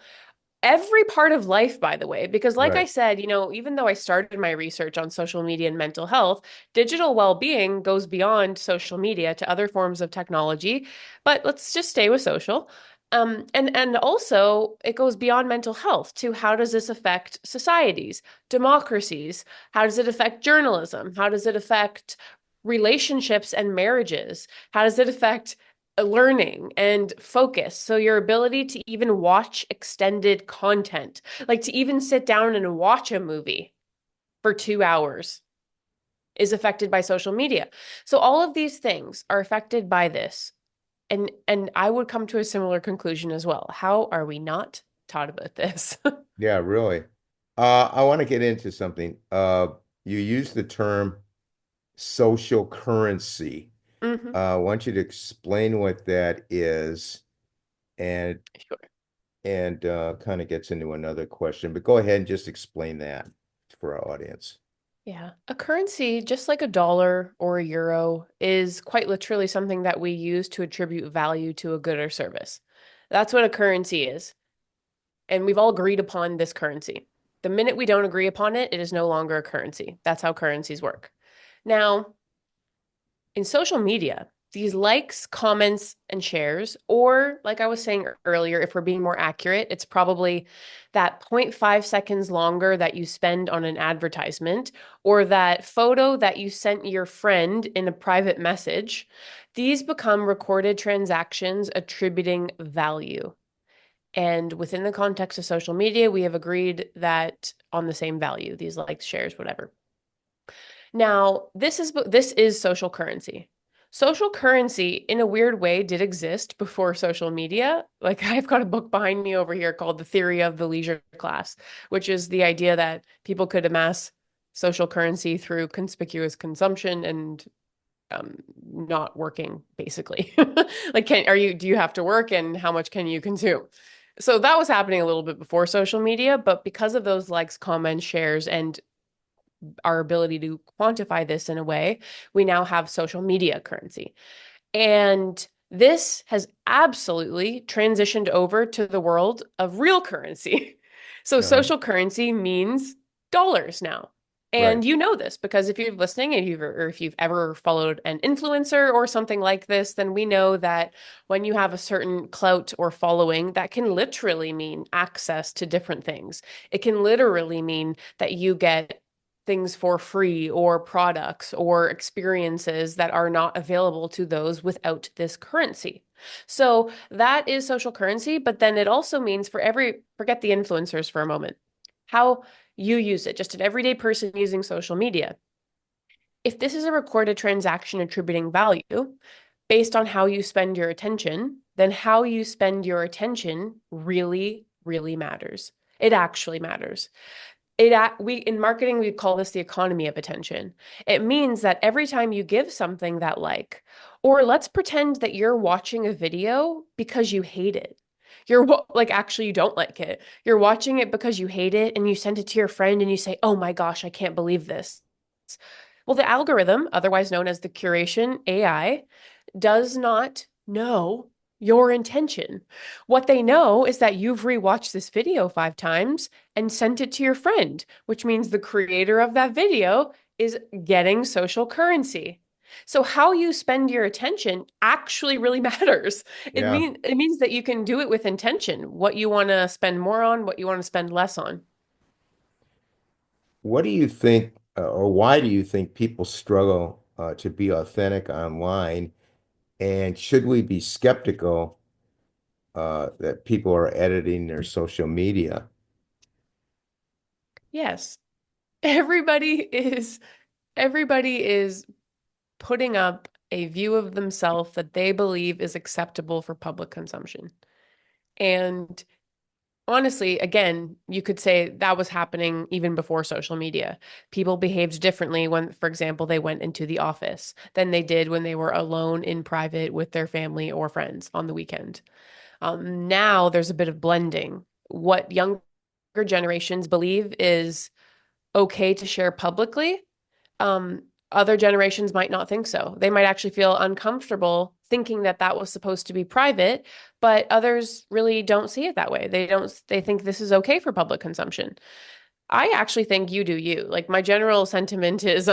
S2: every part of life, by the way, because like I
S1: Right.
S2: said, even though I started my research on social media and mental health, digital well-being goes beyond social media to other forms of technology. But let's just stay with social. And also it goes beyond mental health to how does this affect societies, democracies? How does it affect journalism? How does it affect relationships and marriages? How does it affect learning and focus? So your ability to even watch extended content, like to even sit down and watch a movie for 2 hours, is affected by social media. So all of these things are affected by this. And I would come to a similar conclusion as well. How are we not taught about this?
S1: Yeah, really. I want to get into something. You use the term social currency.
S2: Hmm.
S1: I want you to explain what that is and
S2: Sure.
S1: kind of gets into another question, but go ahead and just explain that for our audience.
S2: Yeah. A currency, just like a dollar or a euro, is quite literally something that we use to attribute value to a good or service. That's what a currency is. And we've all agreed upon this currency. The minute we don't agree upon it, it is no longer a currency. That's how currencies work. Now, in social media, these likes, comments, and shares, or like I was saying earlier, if we're being more accurate, it's probably that zero point 0.5 seconds longer that you spend on an advertisement, or that photo that you sent your friend in a private message. These become recorded transactions attributing value. And within the context of social media, we have agreed that on the same value, these likes, shares, whatever. Now, this is social currency. Social currency, in a weird way, did exist before social media. Like I've got a book behind me over here called The Theory of the Leisure Class, which is the idea that people could amass social currency through conspicuous consumption and not working, basically. Like, do you have to work and how much can you consume? So that was happening a little bit before social media, but because of those likes, comments, shares, and our ability to quantify this in a way, we now have social media currency. And this has absolutely transitioned over to the world of real currency. So
S1: Uh-huh.
S2: social currency means dollars now.
S1: Right.
S2: And you know this because if you're listening and if you've ever followed an influencer or something like this, then we know that when you have a certain clout or following, that can literally mean access to different things. It can literally mean that you get things for free or products or experiences that are not available to those without this currency. So that is social currency, but then it also means forget the influencers for a moment, how you use it, just an everyday person using social media. If this is a recorded transaction attributing value based on how you spend your attention, then how you spend your attention really, really matters. It actually matters. We in marketing we call this the economy of attention. It means that every time you give something that like, or let's pretend that you're watching a video because you hate it. Like actually you don't like it. You're watching it because you hate it and you send it to your friend and you say, "Oh my gosh, I can't believe this." Well, the algorithm, otherwise known as the curation AI, does not know your intention. What they know is that you've rewatched this video 5 times and sent it to your friend, which means the creator of that video is getting social currency. So how you spend your attention actually really matters.
S1: Yeah.
S2: It means that you can do it with intention, what you want to spend more on, what you want to spend less on.
S1: What do you think, or why do you think people struggle to be authentic online? And should we be skeptical that people are editing their social media?
S2: Yes. Everybody is everybody is putting up a view of themselves that they believe is acceptable for public consumption. And honestly, again, you could say that was happening even before social media. People behaved differently when, for example, they went into the office than they did when they were alone in private with their family or friends on the weekend. Now there's a bit of blending. What younger generations believe is okay to share publicly, other generations might not think so. They might actually feel uncomfortable thinking that that was supposed to be private, but others really don't see it that way. They think this is okay for public consumption. I actually think you do you. Like my general sentiment is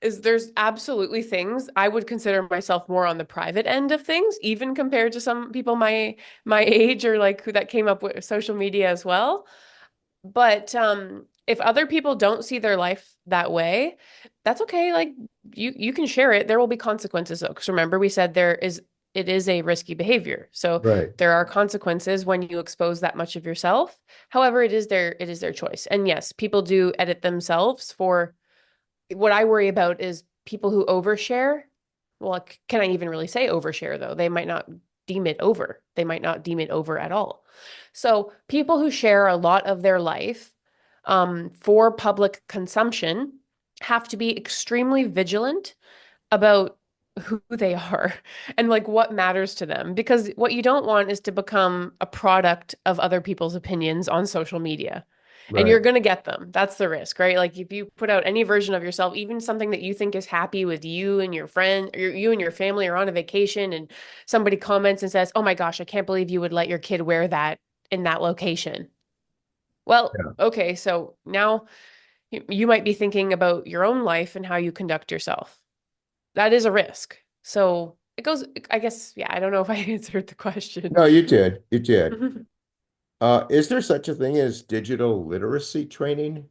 S2: is there's absolutely things I would consider myself more on the private end of things, even compared to some people my age or like who that came up with social media as well. But if other people don't see their life that way, that's okay. Like you can share it. There will be consequences though. Because remember, we said it is a risky behavior. So
S1: Right.
S2: there are consequences when you expose that much of yourself. However, it is their choice. And yes, people do edit themselves for what I worry about is people who overshare. Well, can I even really say overshare though? They might not deem it over. They might not deem it over at all. So people who share a lot of their life for public consumption have to be extremely vigilant about who they are and like what matters to them. Because what you don't want is to become a product of other people's opinions on social media. And
S1: Right.
S2: you're going to get them. That's the risk, right? Like if you put out any version of yourself, even something that you think is happy with you and your friend, or you and your family are on a vacation, and somebody comments and says, "Oh my gosh, I can't believe you would let your kid wear that in that location." Well,
S1: Yeah.
S2: okay, so now you might be thinking about your own life and how you conduct yourself. That is a risk. So it goes, I guess, yeah, I don't know if I answered the question.
S1: No, you did. You did. Is there such a thing as digital literacy training?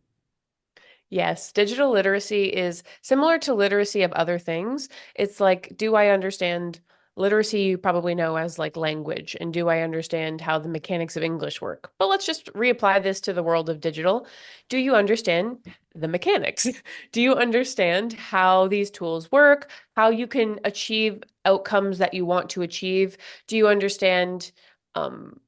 S2: Yes, digital literacy is similar to literacy of other things. It's like, do I understand literacy? You probably know as like language, and do I understand how the mechanics of English work? But let's just reapply this to the world of digital. Do you understand the mechanics? Do you understand how these tools work? How you can achieve outcomes that you want to achieve? Do you understand um,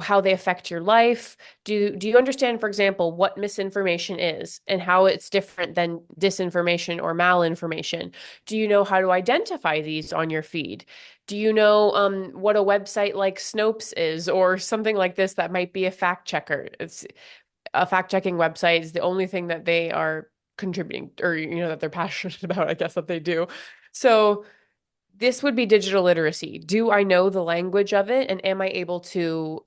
S2: how they affect your life? Do you understand, for example, what misinformation is and how it's different than disinformation or malinformation? Do you know how to identify these on your feed? Do you know what a website like Snopes is or something like this that might be a fact checker? It's a fact checking website is the only thing that they are contributing or that they're passionate about, I guess that they do. So this would be digital literacy. Do I know the language of it and am I able to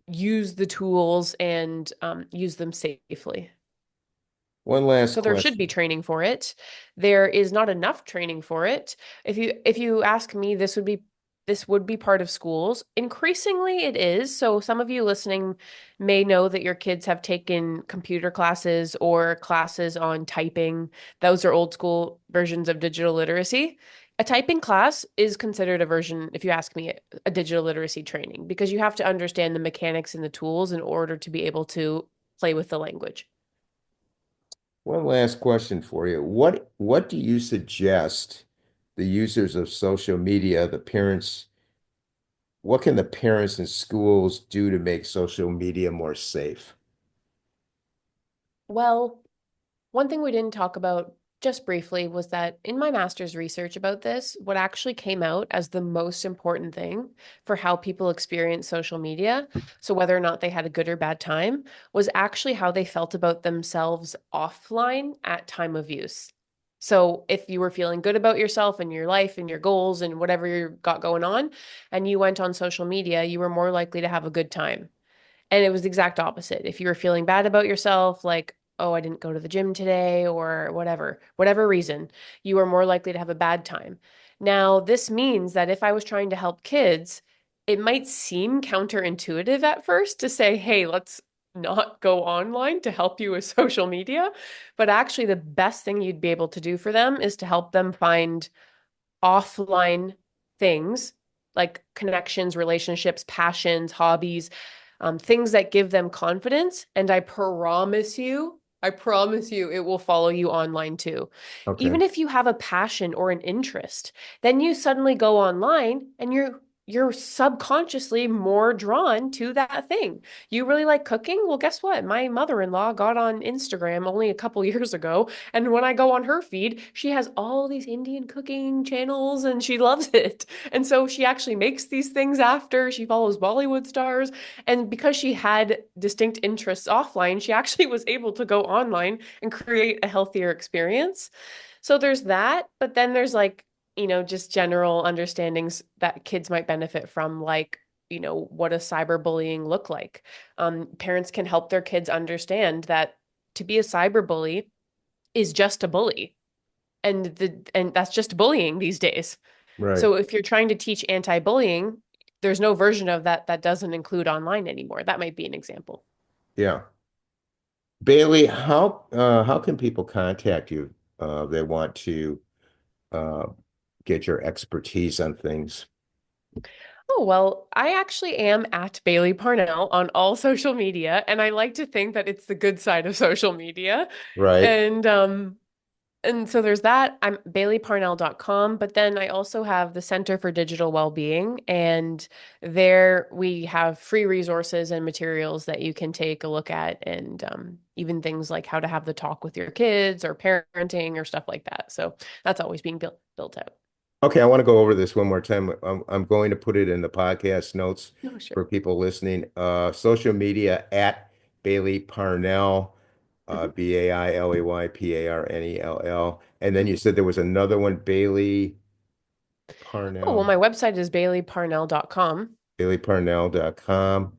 S2: use the tools and use them safely?
S1: One last
S2: So there should be
S1: question.
S2: training for it. There is not enough training for it. If you ask me, this would be part of schools. Increasingly it is. So some of you listening may know that your kids have taken computer classes or classes on typing. Those are old school versions of digital literacy. A typing class is considered a version, if you ask me, a digital literacy training because you have to understand the mechanics and the tools in order to be able to play with the language.
S1: One last question for you. What do you suggest the users of social media, the parents, what can the parents and schools do to make social media more safe?
S2: Well, one thing we didn't talk about just briefly was that in my master's research about this, what actually came out as the most important thing for how people experience social media, so whether or not they had a good or bad time, was actually how they felt about themselves offline at time of use. So if you were feeling good about yourself and your life and your goals and whatever you got going on, and you went on social media, you were more likely to have a good time. And it was the exact opposite. If you were feeling bad about yourself, like, oh, I didn't go to the gym today, or whatever reason, you are more likely to have a bad time. Now, this means that if I was trying to help kids, it might seem counterintuitive at first to say, hey, let's not go online to help you with social media. But actually, the best thing you'd be able to do for them is to help them find offline things like connections, relationships, passions, hobbies, things that give them confidence. And I promise you, it will follow you online too.
S1: Okay.
S2: Even if you have a passion or an interest, then you suddenly go online and you're subconsciously more drawn to that thing. You really like cooking? Well, guess what? My mother-in-law got on Instagram only a couple years ago, and when I go on her feed, she has all these Indian cooking channels and she loves it. And so she actually makes these things after she follows Bollywood stars. And because she had distinct interests offline, she actually was able to go online and create a healthier experience. So there's that, but then there's like just general understandings that kids might benefit from, like, what does cyberbullying look like? Parents can help their kids understand that to be a cyberbully is just a bully, and that's just bullying these days.
S1: Right.
S2: So if you're trying to teach anti-bullying, there's no version of that that doesn't include online anymore. That might be an example.
S1: Yeah. Bailey, how can people contact you? They want to uh, get your expertise on things.
S2: Oh, well, I actually am at Bailey Parnell on all social media, and I like to think that it's the good side of social media.
S1: Right.
S2: And um and so there's that. I'm baileyparnell.com, but then I also have the Center for Digital Wellbeing, and there we have free resources and materials that you can take a look at, and even things like how to have the talk with your kids or parenting or stuff like that. So that's always being built out.
S1: Okay, I want to go over this one more time. I'm going to put it in the podcast notes
S2: Oh, sure.
S1: for people listening. Social media at Bailey Parnell,
S2: Mhm.
S1: Baileyparnell. And then you said there was another one, Bailey
S2: Oh, well,
S1: Parnell,
S2: my website is baileyparnell.com.
S1: baileyparnell.com.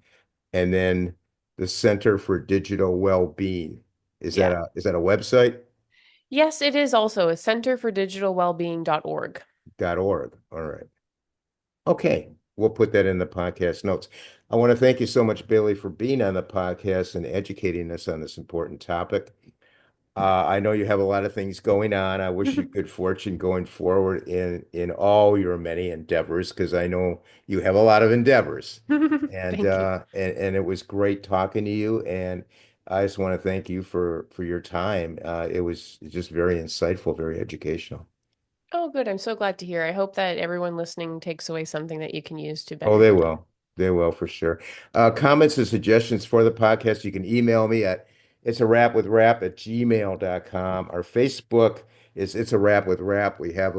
S1: And then the Center for Digital Wellbeing.
S2: Yeah.
S1: Is that a website?
S2: Yes, it is also a Center for Digital Wellbeing.org.
S1: .org. All right. Okay, we'll put that in the podcast notes. I want to thank you so much, Billy, for being on the podcast and educating us on this important topic. I know you have a lot of things going on. I wish you good fortune going forward in all your many endeavors, because I know you have a lot of endeavors.
S2: Thank you.
S1: And it was great talking to you. And I just want to thank you for your time. It was just very insightful, very educational.
S2: Oh, good. I'm so glad to hear. I hope that everyone listening takes away something that you can use to
S1: Oh,
S2: better
S1: they
S2: your day.
S1: will. They will for sure. Comments and suggestions for the podcast, you can email me at it's a wrap with rap at gmail.com. Our Facebook is it's a wrap with rap. We have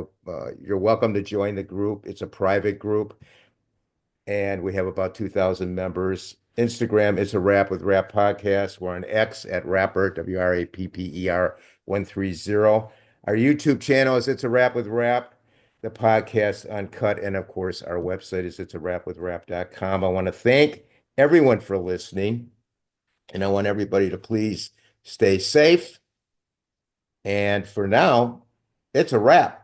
S1: you're welcome to join the group. It's a private group and we have about 2,000 members. Instagram is a wrap with rap podcast. We're on X at rapper, WRAPPER 130. Our YouTube channel is It's a Wrap with Rap. The podcast uncut. And of course, our website is it's a wrap with rap.com. I want to thank everyone for listening. And I want everybody to please stay safe. And for now, it's a wrap.